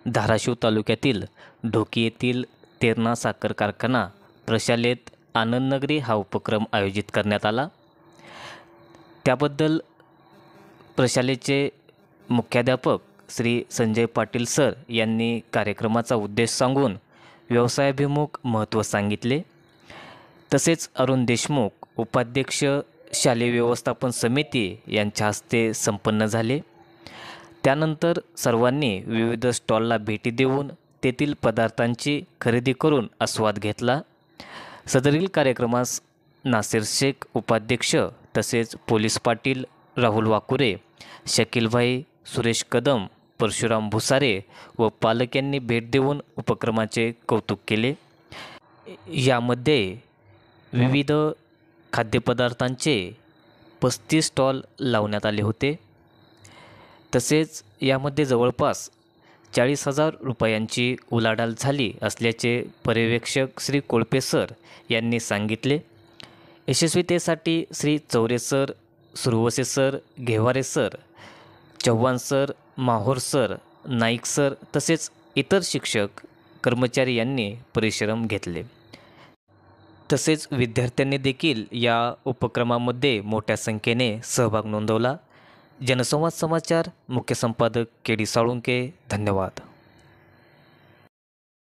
धाराशिव तालुक्यातील ढोकी येथील तेरणा साखर कारखाना प्रशालेत आनंदनगरी हा उपक्रम आयोजित करण्यात आला। त्याबद्दल प्रशालेचे मुख्याध्यापक श्री संजय पाटील सर यांनी कार्यक्रमाचा उद्देश सांगून व्यवसायाभिमुख महत्त्व सांगितले। तसेच अरुण देशमुख उपाध्यक्ष शालेय व्यवस्थापन समिती यांच्या हस्ते संपन्न झाले। त्यानंतर सर्वांनी विविध स्टॉलला भेटी देऊन तेथील पदार्थांची खरेदी करून आस्वाद घेतला। सदरील कार्यक्रमास नासिर शेख उपाध्यक्ष तसेच पोलीस पाटील राहुल वाकुरे, शकीलभाई, सुरेश कदम, परशुराम भुसारे व पालक यांनी भेट देऊन उपक्रमाचे कौतुक केले। यामध्ये विविध खाद्यपदार्थांचे 35 स्टॉल लावण्यात आले होते। तसेच यामध्ये जवळपास 40,000 रुपयांची उलाढाल झाली असल्याचे पर्यवेक्षक श्री कोळपे सर यांनी सांगितले। यशस्वीतेसाठी Shri Chaure sir, Suravase sir, Ghevare sir, Chavan sir, Mahor sir, Naik sir तसेच इतर शिक्षक कर्मचारी यांनी परिश्रम घेतले। तसेच विद्यार्थ्यांनी देखील या उपक्रमामध्ये मोठ्या संख्येने सहभाग नोंदवला। जनसंवाद समाचार मुख्य संपादक के डी साळुंके, धन्यवाद।